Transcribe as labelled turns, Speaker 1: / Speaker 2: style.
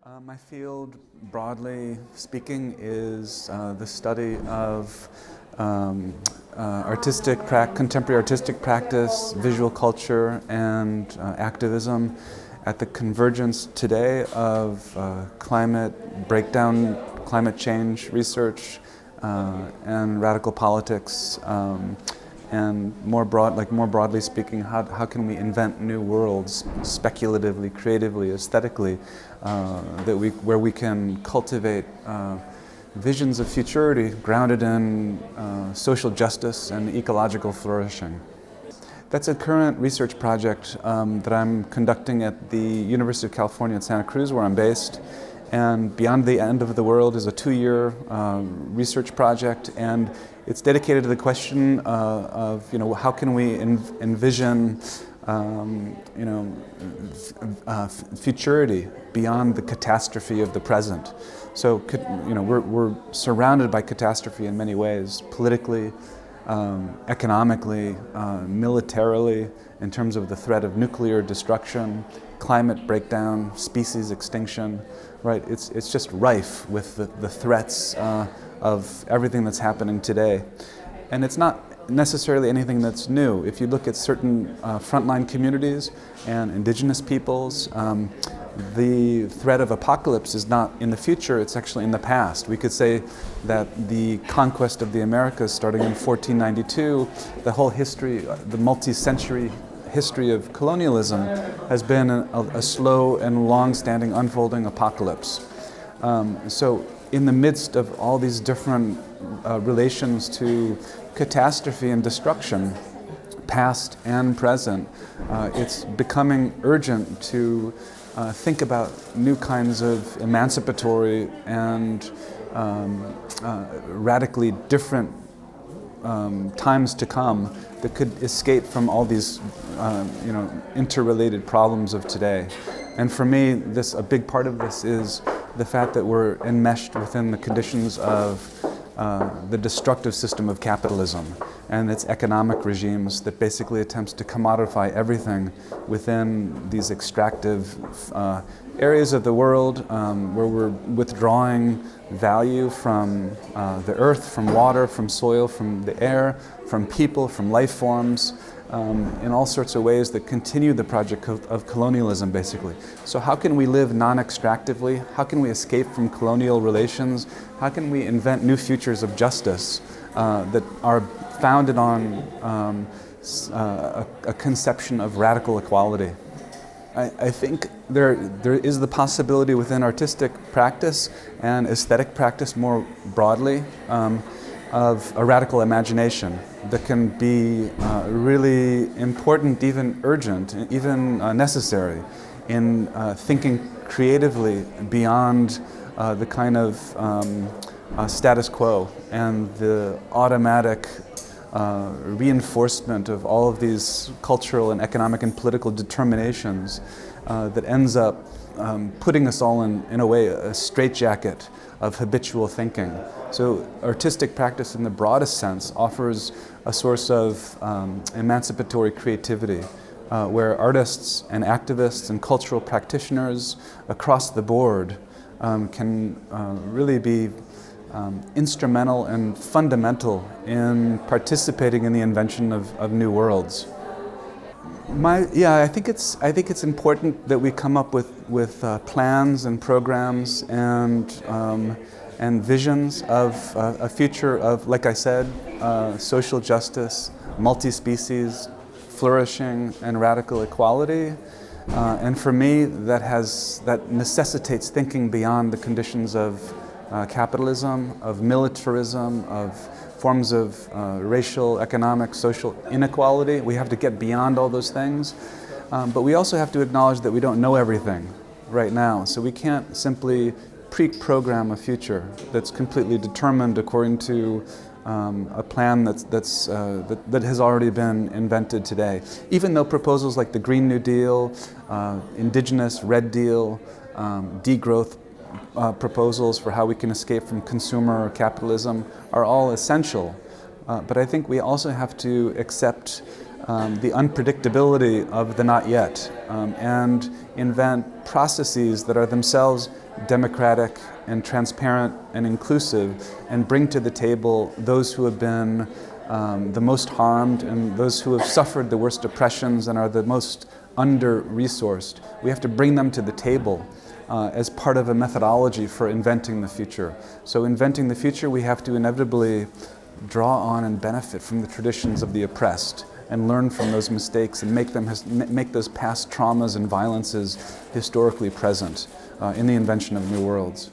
Speaker 1: My field, broadly speaking, is the study of contemporary artistic practice, visual culture, and activism at the convergence today of climate breakdown, climate change research, and radical politics. And more broadly speaking, how can we invent new worlds speculatively, creatively, aesthetically, where we can cultivate visions of futurity grounded in social justice and ecological flourishing. That's a current research project that I'm conducting at the University of California at Santa Cruz, where I'm based. And Beyond the End of the World is a 2-year research project, and it's dedicated to the question of how can we envision futurity beyond the catastrophe of the present. So we're surrounded by catastrophe in many ways, politically, economically, militarily, in terms of the threat of nuclear destruction, climate breakdown, species extinction. Right, it's just rife with the threats of everything that's happening today. And it's not necessarily anything that's new. If you look at certain frontline communities and indigenous peoples, the threat of apocalypse is not in the future, it's actually in the past. We could say that the conquest of the Americas starting in 1492, the whole history, the multi-century history of colonialism has been a slow and long-standing unfolding apocalypse. So in the midst of all these different relations to catastrophe and destruction, past and present, it's becoming urgent to think about new kinds of emancipatory and radically different times to come that could escape from all these interrelated problems of today. And for me, a big part of this is the fact that we're enmeshed within the conditions of the destructive system of capitalism and its economic regimes that basically attempts to commodify everything within these extractive areas of the world where we're withdrawing value from the earth, from water, from soil, from the air, from people, from life forms, in all sorts of ways that continue the project of colonialism, basically. So how can we live non-extractively? How can we escape from colonial relations? How can we invent new futures of justice that are founded on a conception of radical equality? I think there is the possibility within artistic practice and aesthetic practice more broadly of a radical imagination that can be really important, even urgent, even necessary in thinking creatively beyond the kind of status quo and the automatic reinforcement of all of these cultural and economic and political determinations that ends up putting us all in a way, a straitjacket of habitual thinking. So artistic practice in the broadest sense offers a source of emancipatory creativity where artists and activists and cultural practitioners across the board can really be instrumental and fundamental in participating in the invention of new worlds. I think it's important that we come up with plans and programs and visions of a future of, like I said, social justice, multi-species, flourishing, and radical equality. And for me, that necessitates thinking beyond the conditions of capitalism, of militarism, of forms of racial, economic, social inequality. We have to get beyond all those things. But we also have to acknowledge that we don't know everything right now. So we can't simply pre-program a future that's completely determined according to a plan that has already been invented today. Even though proposals like the Green New Deal, Indigenous Red Deal, degrowth proposals for how we can escape from consumer capitalism are all essential. But I think we also have to accept the unpredictability of the not yet and invent processes that are themselves democratic and transparent and inclusive, and bring to the table those who have been the most harmed and those who have suffered the worst oppressions and are the most under-resourced. We have to bring them to the table as part of a methodology for inventing the future. So inventing the future, we have to inevitably draw on and benefit from the traditions of the oppressed and learn from those mistakes and make those past traumas and violences historically present in the invention of new worlds.